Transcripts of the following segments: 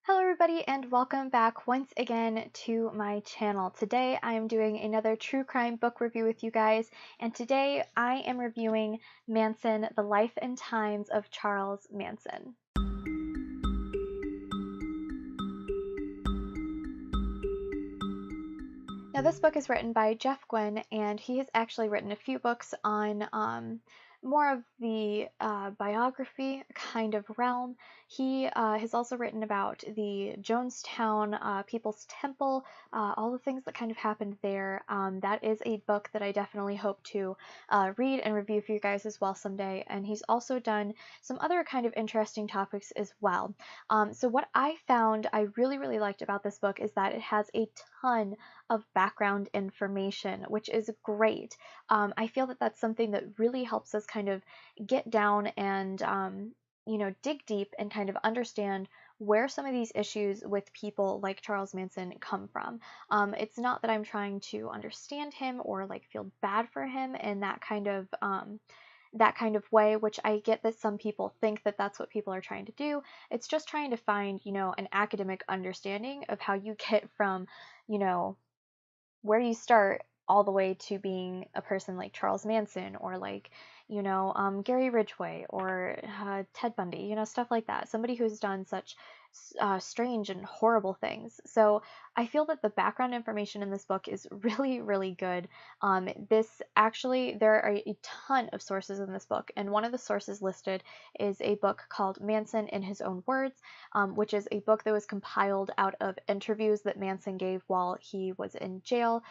Hello everybody and welcome back once again to my channel. Today I am doing another true crime book review with you guys, and today I am reviewing Manson, The Life and Times of Charles Manson. Now this book is written by Jeff Guinn, and he has actually written a few books on more of the biography kind of realm. He has also written about the Jonestown People's Temple, all the things that kind of happened there. That is a book that I definitely hope to read and review for you guys as well someday. And he's also done some other kind of interesting topics as well. So what I found I really liked about this book is that it has a ton of background information, which is great. I feel that that's something that really helps us kind of get down and dig deep and kind of understand where some of these issues with people like Charles Manson come from. It's not that I'm trying to understand him or like feel bad for him in that kind of way, which I get that some people think that that's what people are trying to do. It's just trying to find, an academic understanding of how you get from, where you start all the way to being a person like Charles Manson or like, Gary Ridgway or Ted Bundy, stuff like that. Somebody who's done such strange and horrible things. So I feel that the background information in this book is really good. There are a ton of sources in this book, and one of the sources listed is a book called Manson in His Own Words, which is a book that was compiled out of interviews that Manson gave while he was in jail.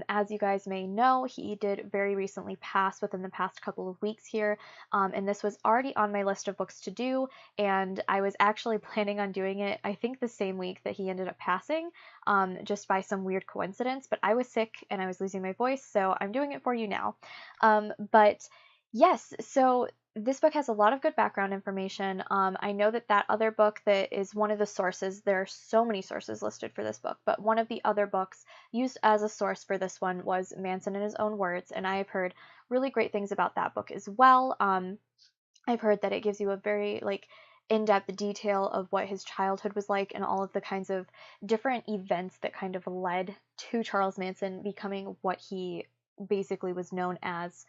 As you guys may know, he did very recently pass within the past couple of weeks here, and this was already on my list of books to do, and I was actually planning on doing it, I think the same week that he ended up passing, just by some weird coincidence, but I was sick and I was losing my voice, so I'm doing it for you now. But yes, so this book has a lot of good background information. I know that other book that is one of the sources, there are so many sources listed for this book, but one of the other books used as a source for this one was Manson in His Own Words, and I have heard really great things about that book as well. I've heard that it gives you a very in-depth detail of what his childhood was like and all of the kinds of different events that kind of led to Charles Manson becoming what he basically was known as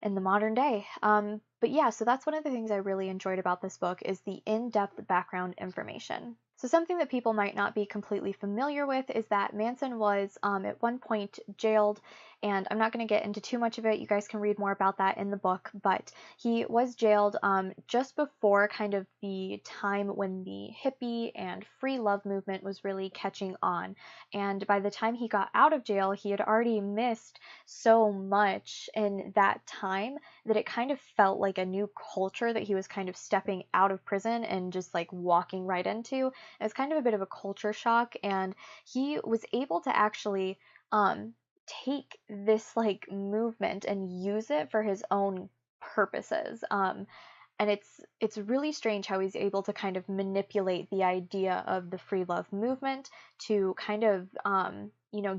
in the modern day. But yeah, so that's one of the things I really enjoyed about this book is the in-depth background information. So something that people might not be completely familiar with is that Manson was at one point jailed, and I'm not going to get into too much of it. You guys can read more about that in the book, but he was jailed just before kind of the time when the hippie and free love movement was really catching on. And by the time he got out of jail, he had already missed so much in that time that it kind of felt like a new culture that he was kind of stepping out of prison and just like walking right into. It was kind of a bit of a culture shock, and he was able to actually take this like movement and use it for his own purposes. And it's really strange how he's able to kind of manipulate the idea of the free love movement to kind of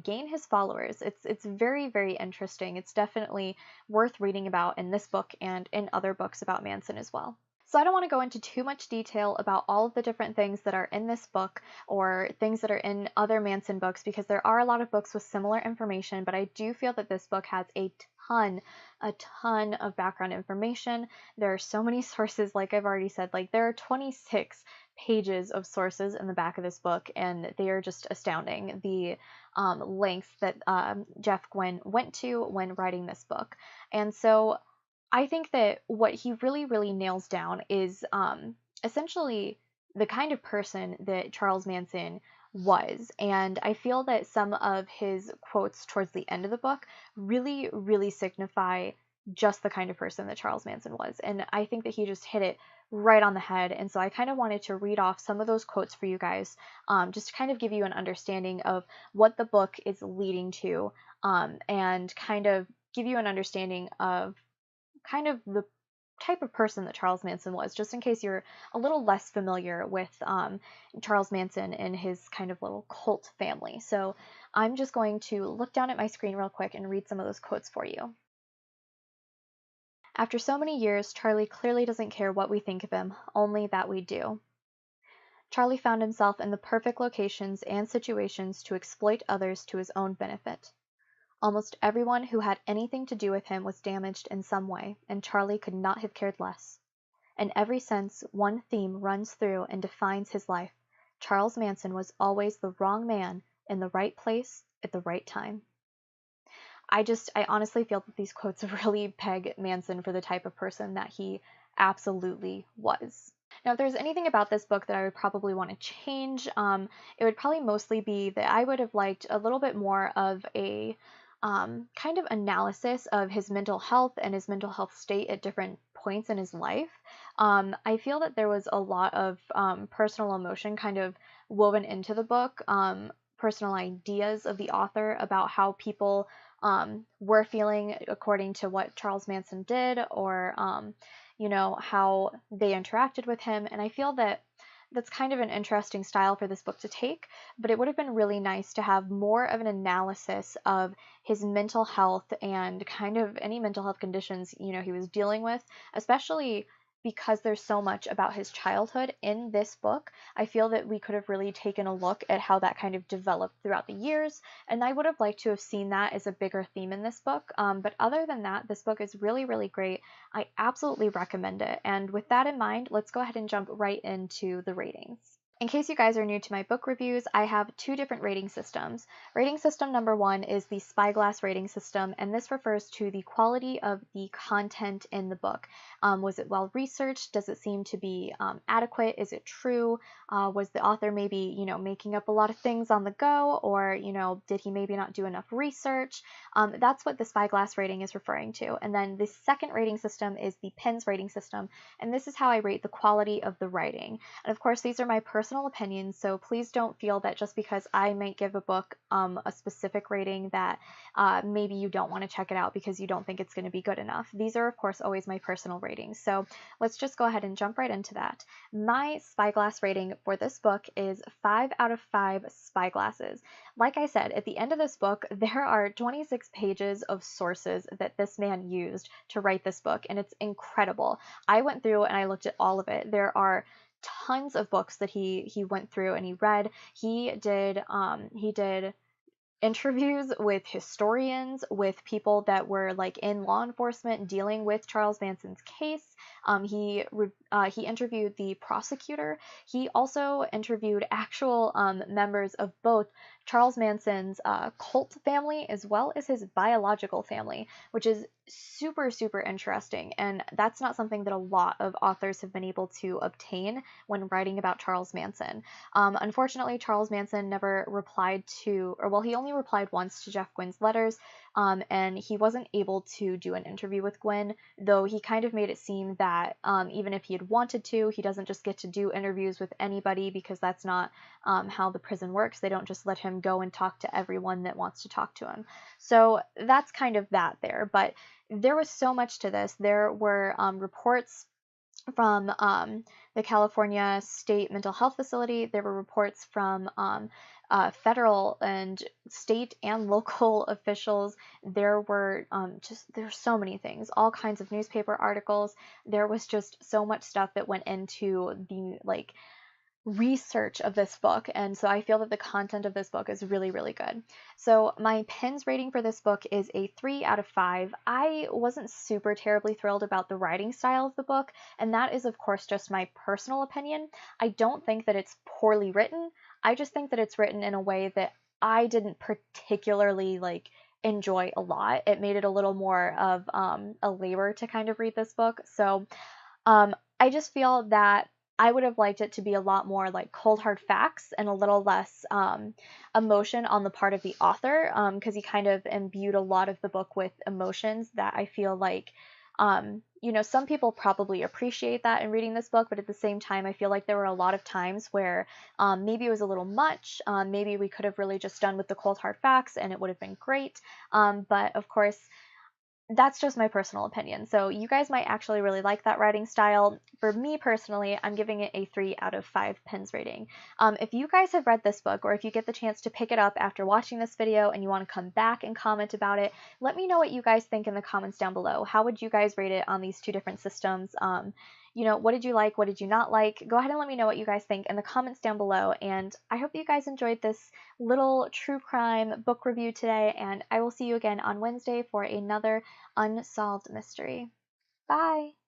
gain his followers. It's very interesting. It's definitely worth reading about in this book and in other books about Manson as well. So I don't want to go into too much detail about all of the different things that are in this book or things that are in other Manson books, because there are a lot of books with similar information, but I do feel that this book has a ton of background information. There are so many sources, like I've already said, like there are 26 pages of sources in the back of this book, and they are just astounding, the lengths that Jeff Guinn went to when writing this book. And so I think that what he really nails down is essentially the kind of person that Charles Manson was. And I feel that some of his quotes towards the end of the book really signify just the kind of person that Charles Manson was. And I think that he just hit it right on the head. And so I kind of wanted to read off some of those quotes for you guys, just to kind of give you an understanding of what the book is leading to, and kind of give you an understanding of kind of the type of person that Charles Manson was, just in case you're a little less familiar with Charles Manson and his kind of little cult family. So I'm just going to look down at my screen real quick and read some of those quotes for you. After so many years, Charlie clearly doesn't care what we think of him, only that we do. Charlie found himself in the perfect locations and situations to exploit others to his own benefit. Almost everyone who had anything to do with him was damaged in some way, and Charlie could not have cared less. In every sense, one theme runs through and defines his life. Charles Manson was always the wrong man in the right place at the right time. I honestly feel that these quotes really peg Manson for the type of person that he absolutely was. Now, if there's anything about this book that I would probably want to change, it would probably mostly be that I would have liked a little bit more of a kind of analysis of his mental health and his mental health state at different points in his life. I feel that there was a lot of personal emotion kind of woven into the book, personal ideas of the author about how people were feeling according to what Charles Manson did, or how they interacted with him. And I feel that that's kind of an interesting style for this book to take, but it would have been really nice to have more of an analysis of his mental health and kind of any mental health conditions, he was dealing with, especially because there's so much about his childhood in this book. I feel that we could have really taken a look at how that kind of developed throughout the years, and I would have liked to have seen that as a bigger theme in this book. But other than that, this book is really, really great. I absolutely recommend it. And with that in mind, let's go ahead and jump right into the ratings. In case you guys are new to my book reviews, I have two different rating systems. Rating system number one is the Spyglass rating system, and this refers to the quality of the content in the book. Was it well researched? Does it seem to be adequate? Is it true? Was the author maybe, making up a lot of things on the go, or, did he maybe not do enough research? That's what the Spyglass rating is referring to. And then the second rating system is the PENS rating system, and this is how I rate the quality of the writing. And of course, these are my personal opinions, so please don't feel that just because I might give a book a specific rating that maybe you don't want to check it out because you don't think it's going to be good enough. These are, of course, always my personal ratings. So let's just go ahead and jump right into that. My Spyglass rating for this book is 5 out of 5 Spyglasses. Like I said, at the end of this book, there are 26 pages of sources that this man used to write this book, and it's incredible. I went through and I looked at all of it. There are tons of books that he went through and he read. He did interviews with historians, with people that were like in law enforcement dealing with Charles Manson's case. He interviewed the prosecutor. He also interviewed actual members of both Charles Manson's cult family as well as his biological family, which is super, super interesting. And that's not something that a lot of authors have been able to obtain when writing about Charles Manson. Unfortunately, Charles Manson never replied to, or well, he only replied once to Jeff Guinn's letters, and he wasn't able to do an interview with Guinn, though he kind of made it seem that even if he had wanted to, he doesn't just get to do interviews with anybody, because that's not how the prison works. They don't just let him go and talk to everyone that wants to talk to him. So that's kind of that there. But there was so much to this. There were reports from the California State Mental Health Facility. There were reports from federal and state and local officials. There were there's so many things, all kinds of newspaper articles. There was just so much stuff that went into the research of this book, and so I feel that the content of this book is really, really good. So my PENS rating for this book is a 3 out of 5. I wasn't super terribly thrilled about the writing style of the book, and that is of course just my personal opinion. I don't think that it's poorly written. I just think that it's written in a way that I didn't particularly enjoy a lot. It made it a little more of a labor to kind of read this book. So I just feel that I would have liked it to be a lot more like cold hard facts and a little less emotion on the part of the author, because he kind of imbued a lot of the book with emotions that I feel like some people probably appreciate that in reading this book, but at the same time, I feel like there were a lot of times where maybe it was a little much. Maybe we could have really just done with the cold hard facts and it would have been great. But of course, that's just my personal opinion. So you guys might actually really like that writing style. For me personally, I'm giving it a 3 out of 5 PENS rating. If you guys have read this book, or if you get the chance to pick it up after watching this video and you want to come back and comment about it, let me know what you guys think in the comments down below. How would you guys rate it on these two different systems? You know, what did you like? What did you not like? Go ahead and let me know what you guys think in the comments down below. And I hope you guys enjoyed this little true crime book review today. And I will see you again on Wednesday for another unsolved mystery. Bye!